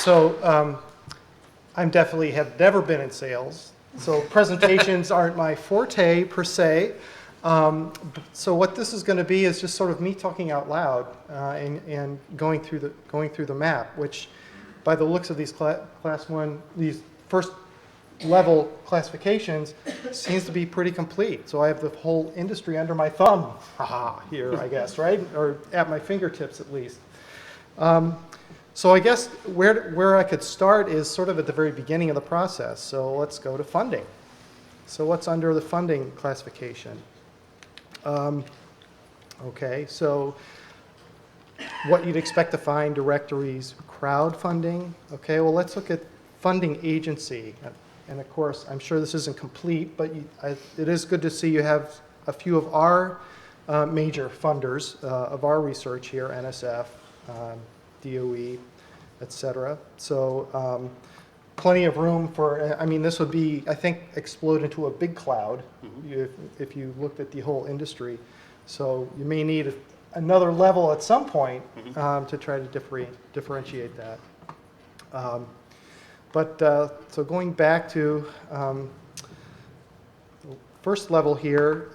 I'm definitely have never been in sales, so presentations aren't my forte per se. So what this is going to be is just sort of me talking out loud and going through the map, which, by the looks of these these first level classifications, seems to be pretty complete. So I have the whole industry under my thumb, here, I guess, right, or at my fingertips at least. So I guess where I could start is sort of at the very beginning of the process. So let's go to funding. So what's under the funding classification? Okay, so what you'd expect to find: directories, crowdfunding. Okay, well, let's look at funding agency. And of course, I'm sure this isn't complete, but it is good to see you have a few of our major funders of our research here: NSF, DOE, et cetera. So plenty of room for, I mean, this would be, I think, explode into a big cloud if you looked at the whole industry. So you may need another level at some point to try to differentiate that. So going back to first level here,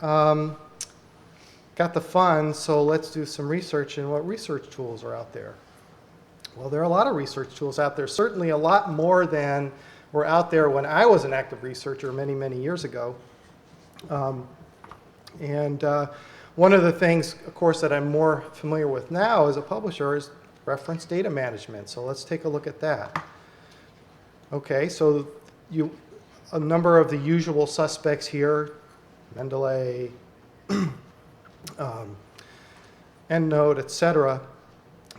got the funds, so let's do some research in what research tools are out there. Well, there are a lot of research tools out there, certainly a lot more than were out there when I was an active researcher many, many years ago. One of the things, of course, that I'm more familiar with now as a publisher is reference data management. So let's take a look at that. Okay, so a number of the usual suspects here: Mendeley, EndNote, et cetera.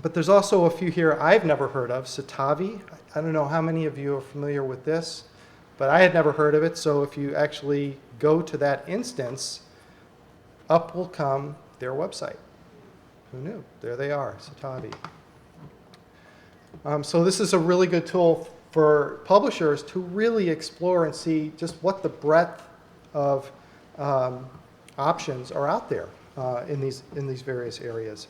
But there's also a few here I've never heard of. CITAVI, I don't know how many of you are familiar with this, but I had never heard of it. So if you actually go to that instance, up will come their website. Who knew? There they are, CITAVI. So this is a really good tool for publishers to really explore and see just what the breadth of options are out there in these various areas.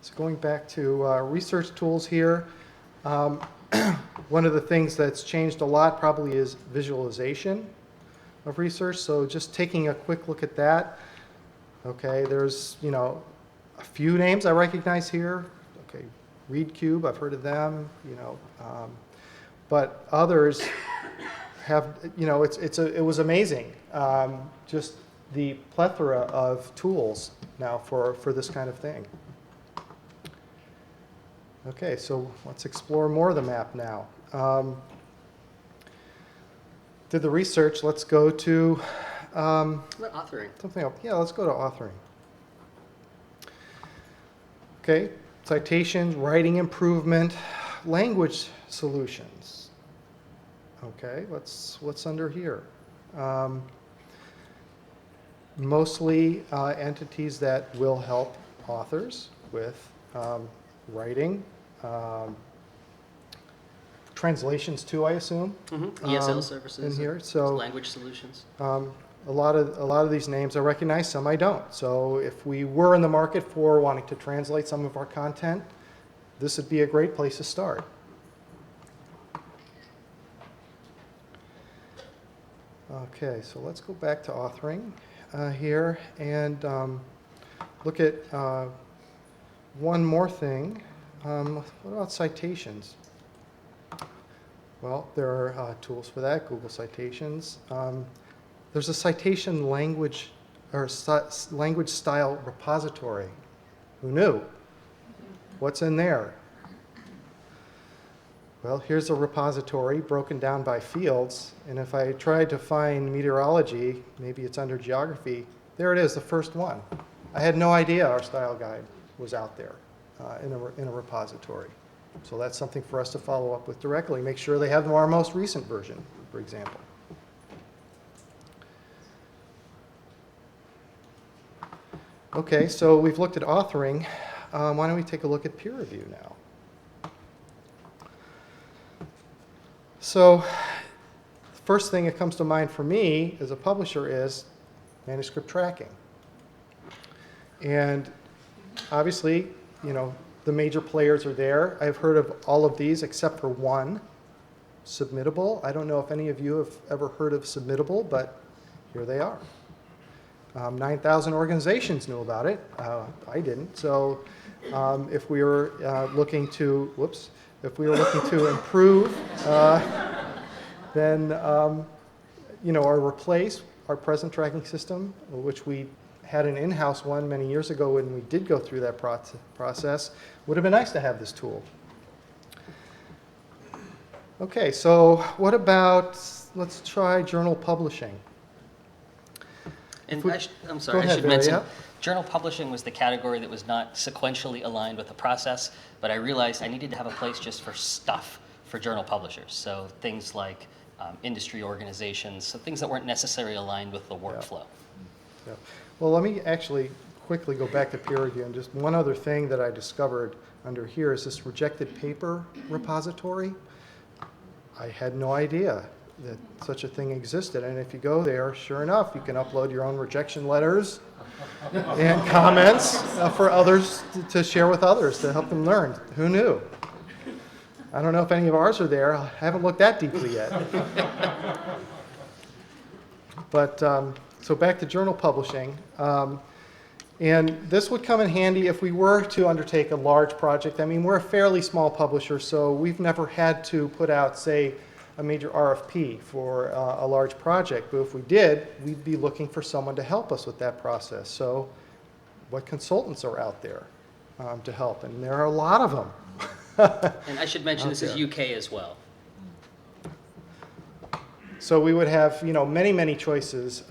So going back to research tools here, one of the things that's changed a lot probably is visualization of research. So just taking a quick look at that. Okay, there's a few names I recognize here. Okay, ReadCube, I've heard of them. But others have it was amazing. Just the plethora of tools now for this kind of thing. Okay, so let's explore more of the map now. Did the research, let's go to authoring. Something else. Yeah, let's go to authoring. Okay, citations, writing improvement, language solutions. Okay, what's under here? Mostly entities that will help authors with writing, translations too, I assume. ESL services in here. So language solutions. A lot of these names I recognize, some I don't. So if we were in the market for wanting to translate some of our content, this would be a great place to start. Okay, so let's go back to authoring here and look at one more thing. What about citations? Well, there are tools for that, Google Citations. There's a citation language or language style repository. Who knew? What's in there? Well, here's a repository broken down by fields, and if I tried to find meteorology, maybe it's under geography, there it is, the first one. I had no idea our style guide was out there in a repository. So that's something for us to follow up with directly. Make sure they have our most recent version, for example. Okay, so we've looked at authoring. Why don't we take a look at peer review now? So the first thing that comes to mind for me as a publisher is manuscript tracking. And obviously, The major players are there. I've heard of all of these except for one, Submittable. I don't know if any of you have ever heard of Submittable, but here they are. 9,000 organizations knew about it. I didn't. So if we were looking to, if we were looking to improve, then or replace our present tracking system, which we had an in-house one many years ago when we did go through that process, would have been nice to have this tool. Okay, so what about, let's try journal publishing. And I'm Go sorry, ahead, I should Barry, mention, yeah. journal publishing was the category that was not sequentially aligned with the process, but I realized I needed to have a place just for stuff for journal publishers. So things like industry organizations, so things that weren't necessarily aligned with the workflow. Yeah. Well, let me actually quickly go back to peer review. And just one other thing that I discovered under here is this rejected paper repository. I had no idea that such a thing existed. And if you go there, sure enough, you can upload your own rejection letters and comments for others to share with others to help them learn. Who knew? I don't know if any of ours are there. I haven't looked that deeply yet. But so back to journal publishing. And this would come in handy if we were to undertake a large project. I mean, we're a fairly small publisher, so we've never had to put out, say, a major RFP for a large project. But if we did, we'd be looking for someone to help us with that process. So what consultants are out there to help? And there are a lot of them. And I should mention this is UK as well. So we would have, many, many choices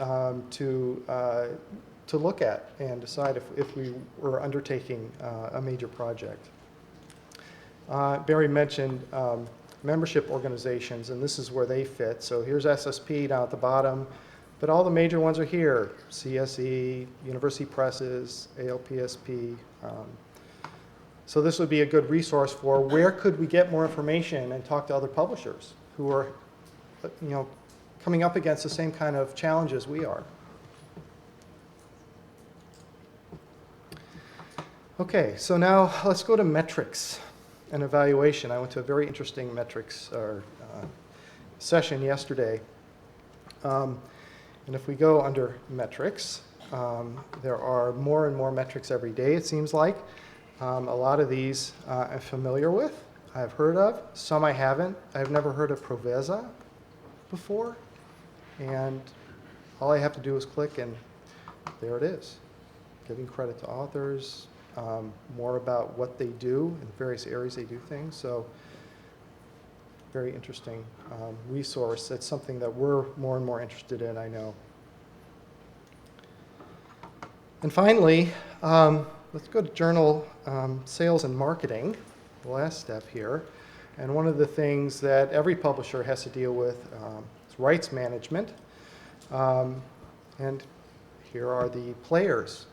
to look at and decide if we were undertaking a major project. Barry mentioned membership organizations, and this is where they fit. So here's SSP down at the bottom, but all the major ones are here: CSE, University Presses, ALPSP. So this would be a good resource for where could we get more information and talk to other publishers who are, coming up against the same kind of challenges we are. Okay, so now let's go to metrics and evaluation. I went to a very interesting metrics session yesterday. And if we go under metrics, there are more and more metrics every day, it seems like. A lot of these I'm familiar with, I've heard of. Some I haven't. I've never heard of Proveza before. And all I have to do is click, and there it is. Giving credit to authors, more about what they do in various areas they do things. So very interesting resource. It's something that we're more and more interested in, I know. And finally, let's go to journal sales and marketing, the last step here. And one of the things that every publisher has to deal with is rights management. And here are the players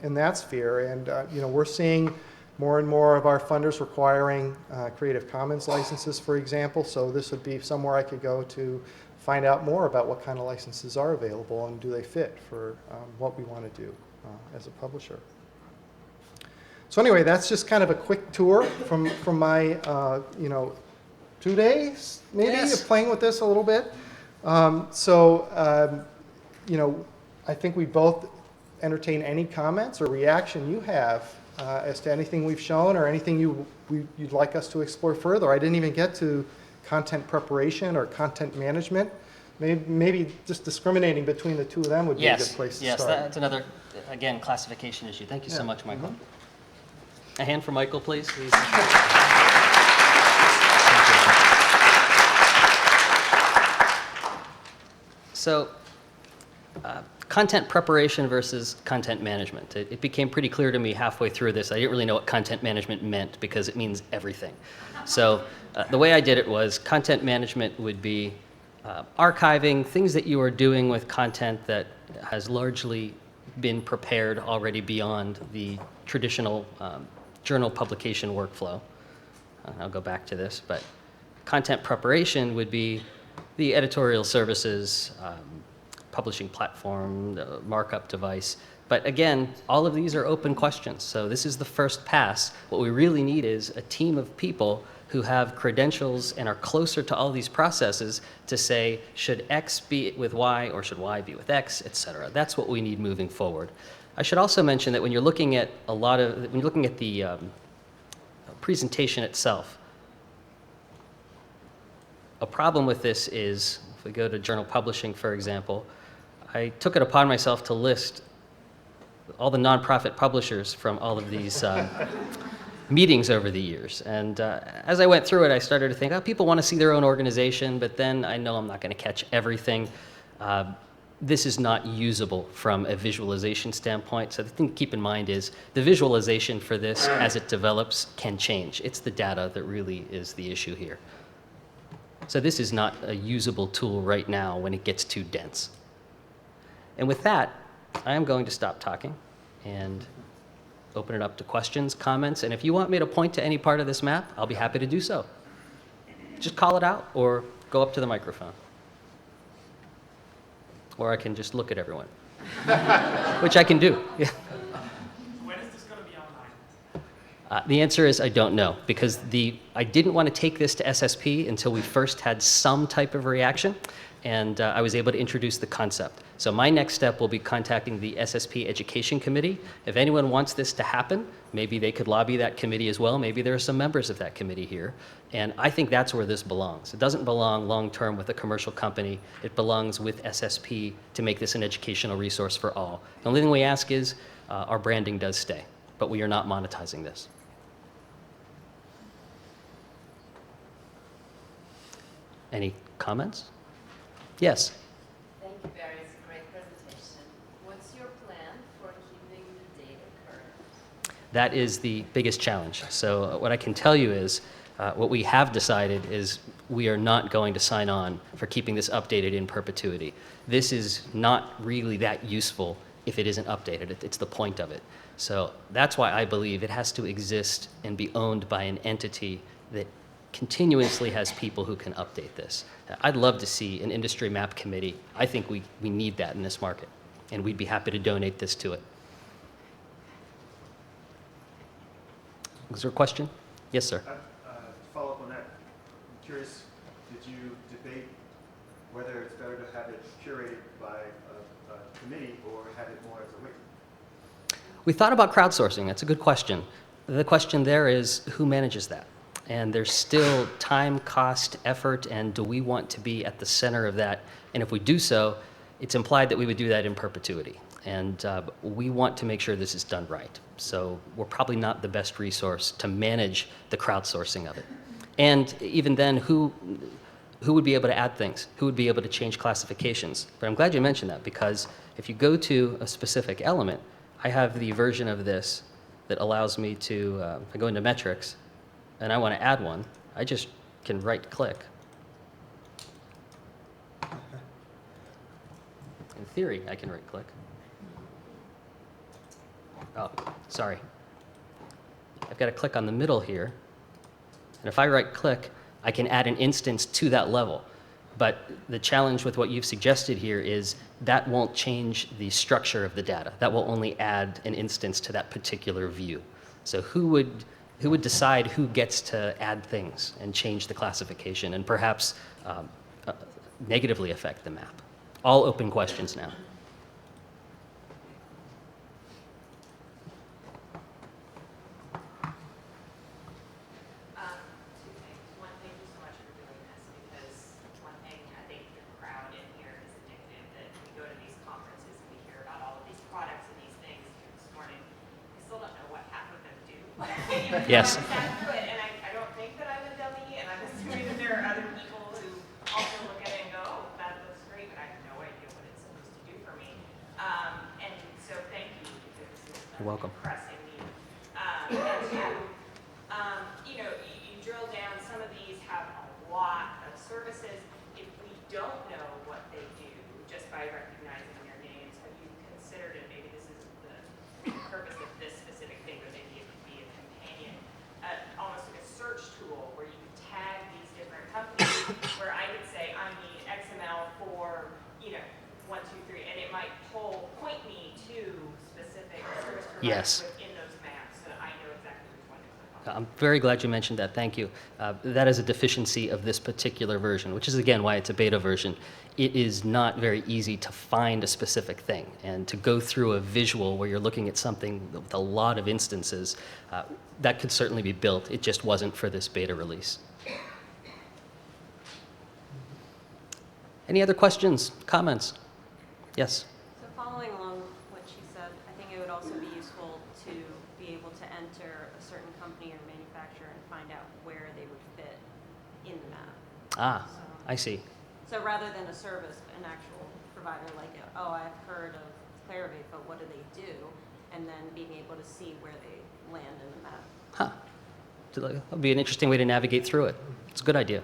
in that sphere. And we're seeing more and more of our funders requiring Creative Commons licenses, for example. So this would be somewhere I could go to find out more about what kind of licenses are available and do they fit for what we want to do as a publisher. So anyway, that's just kind of a quick tour from my 2 days maybe of playing with this a little bit. I think we both entertain any comments or reaction you have as to anything we've shown or anything you'd like us to explore further. I didn't even get to content preparation or content management. Maybe just discriminating between the two of them would be a good place to start. Yes, that's another, again, classification issue. Thank you so much, Michael. Mm-hmm. A hand for Michael, please. So, content preparation versus content management. It became pretty clear to me halfway through this. I didn't really know what content management meant because it means everything. So the way I did it was content management would be archiving things that you are doing with content that has largely been prepared already beyond the traditional journal publication workflow. I'll go back to this, but content preparation would be the editorial services, publishing platform, the markup device, But again, all of these are open questions. So this is the first pass. What we really need is a team of people who have credentials and are closer to all these processes to say, should X be with Y or should Y be with X, et cetera. That's what we need moving forward. I should also mention that when you're looking at the presentation itself, a problem with this is, if we go to journal publishing, for example, I took it upon myself to list all the nonprofit publishers from all of these meetings over the years. And as I went through it, I started to think, oh, people want to see their own organization, but then I know I'm not going to catch everything. This is not usable from a visualization standpoint. So the thing to keep in mind is the visualization for this, as it develops, can change. It's the data that really is the issue here. So this is not a usable tool right now when it gets too dense. And with that, I am going to stop talking and open it up to questions, comments, and if you want me to point to any part of this map, I'll be happy to do so. Just call it out or go up to the microphone. Or I can just look at everyone, which I can do. When is this going to be online? The answer is I don't know, because I didn't want to take this to SSP until we first had some type of reaction, and I was able to introduce the concept. So my next step will be contacting the SSP Education Committee. If anyone wants this to happen, maybe they could lobby that committee as well. Maybe there are some members of that committee here. And I think that's where this belongs. It doesn't belong long-term with a commercial company. It belongs with SSP to make this an educational resource for all. The only thing we ask is our branding does stay, but we are not monetizing this. Any comments? Yes? Thank you, Barry. It's a great presentation. What's your plan for keeping the data current? That is the biggest challenge. So what I can tell you is what we have decided is we are not going to sign on for keeping this updated in perpetuity. This is not really that useful if it isn't updated. It's the point of it. So that's why I believe it has to exist and be owned by an entity that continuously has people who can update this. I'd love to see an industry map committee. I think we need that in this market, and we'd be happy to donate this to it. Is there a question? Yes, sir. To follow up on that, I'm curious, did you debate whether it's better to have it curated by a committee or have it more as a wiki? We thought about crowdsourcing. That's a good question. The question there is, who manages that? And there's still time, cost, effort, and do we want to be at the center of that? And if we do so, it's implied that we would do that in perpetuity. And we want to make sure this is done right. So we're probably not the best resource to manage the crowdsourcing of it. And even then, who would be able to add things? Who would be able to change classifications? But I'm glad you mentioned that, because if you go to a specific element, I have the version of this that allows me to, if I go into metrics, and I want to add one, I just can right-click. In theory, I can right-click. Oh, sorry. I've got to click on the middle here. And if I right-click, I can add an instance to that level. But the challenge with what you've suggested here is that won't change the structure of the data. That will only add an instance to that particular view. So who would decide who gets to add things and change the classification and perhaps negatively affect the map? All open questions now. Two things. One, thank you so much for doing this, because one thing, I think the crowd in here is addictive, that we go to these conferences and we hear about all of these products and these things. This morning, I still don't know what half of them do. Yes. And I don't think that I'm a dummy, and I'm assuming that there are other people who also look at it and go, oh, that looks great, but I have no idea what it's supposed to do for me. And so thank you, because this is You're welcome. impressing me. And two, you know, you drill down, some of these have a lot of services. If we don't know what they do just by recognizing their names, have you considered, and maybe this isn't the purpose of this specific thing, but maybe it could be a companion, almost like a search tool where you could tag these different companies, where I could say, I need XML for, you know, 1, 2, 3, and it might point me to specific Yes. within those maps, so I know exactly which one to click on. I'm very glad you mentioned that. Thank you. That is a deficiency of this particular version, which is, again, why it's a beta version. It is not very easy to find a specific thing. And to go through a visual where you're looking at something with a lot of instances, that could certainly be built. It just wasn't for this beta release. Any other questions, comments? Yes? So following along what she said, I think it would also be useful to be able to enter a certain company or manufacturer and find out where they would fit in the map. Ah, So, I see. so rather than a service, an actual provider like, oh, I've heard of CITAVI, but what do they do? And then being able to see where they land in the map. Huh. So that would be an interesting way to navigate through it. It's a good idea.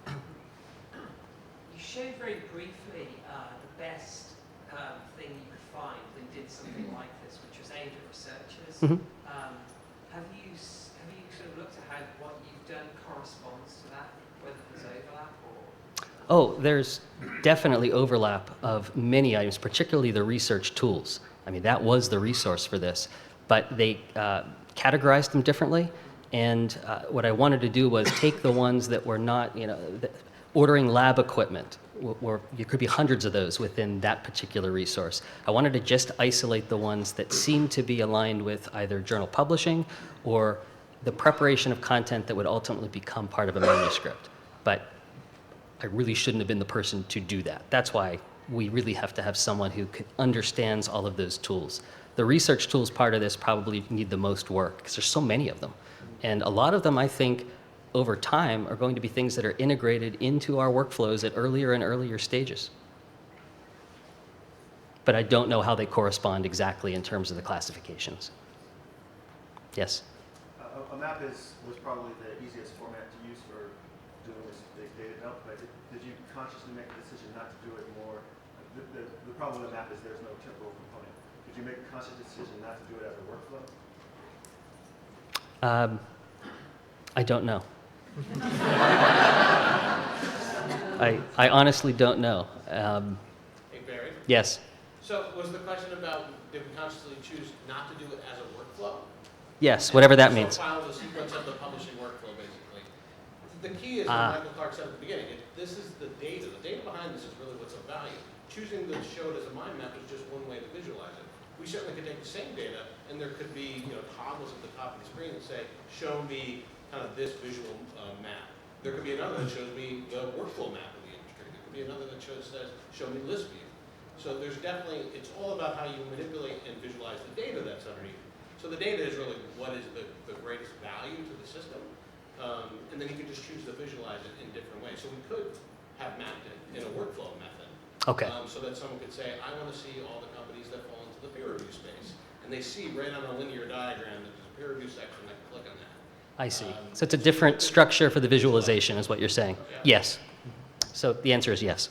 You showed very briefly the best thing you could find that did something like this, which was aimed at researchers. Mhm. Have you sort of looked at how what you've done corresponds to that, whether there's overlap or? Oh, there's definitely overlap of many items, particularly the research tools. I mean, that was the resource for this, but they categorized them differently. And what I wanted to do was take the ones that were not, ordering lab equipment, where there could be hundreds of those within that particular resource. I wanted to just isolate the ones that seemed to be aligned with either journal publishing or the preparation of content that would ultimately become part of a manuscript. But I really shouldn't have been the person to do that. That's why we really have to have someone who understands all of those tools. The research tools part of this probably need the most work because there's so many of them. And a lot of them, I think, over time are going to be things that are integrated into our workflows at earlier and earlier stages. But I don't know how they correspond exactly in terms of the classifications. Yes? A map was probably the easiest format to use for doing this big data dump, but did you consciously make the decision not to do it more? The problem with a map is there's no temporal component. Did you make a conscious decision not to do it as a workflow? I don't know. I honestly don't know. Hey, Barry. Yes. So was the question about, did we consciously choose not to do it as a workflow? Yes, whatever that So means. follow the sequence of the publishing workflow, basically. The key is, Ah. what Michael Clark said at the beginning, this is the data. The data behind this is really what's of value. Choosing to show it as a mind map is just one way to visualize it. We certainly could take the same data, and there could be toggles at the top of the screen that say, show me kind of this visual map. There could be another that shows me the workflow map of the industry. There could be another that says, show me list view. So there's definitely, it's all about how you manipulate and visualize the data that's underneath. So the data is really what is the greatest value to the system. And then you can just choose to visualize it in different ways. So we could have mapped it in a workflow method. Okay. So that someone could say, I want to see all the companies that fall into the peer review space. And they see right on a linear diagram that there's a peer review section, I can click on that. I see. So it's a different structure for the visualization is what you're saying. Yeah. Yes. So the answer is yes.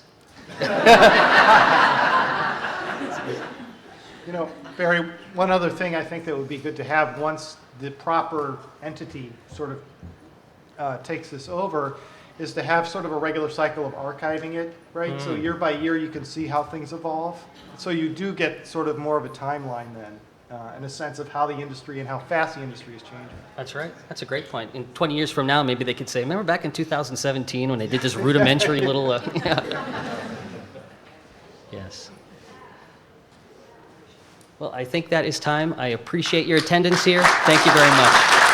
Barry, one other thing I think that would be good to have once the proper entity sort of takes this over is to have sort of a regular cycle of archiving it, right? So year by year you can see how things evolve. So you do get sort of more of a timeline then, in a sense of how the industry and how fast the industry is changing. That's right. That's a great point. In 20 years from now, maybe they could say, remember back in 2017 when they did this rudimentary little... Yes. Well, I think that is time. I appreciate your attendance here. Thank you very much.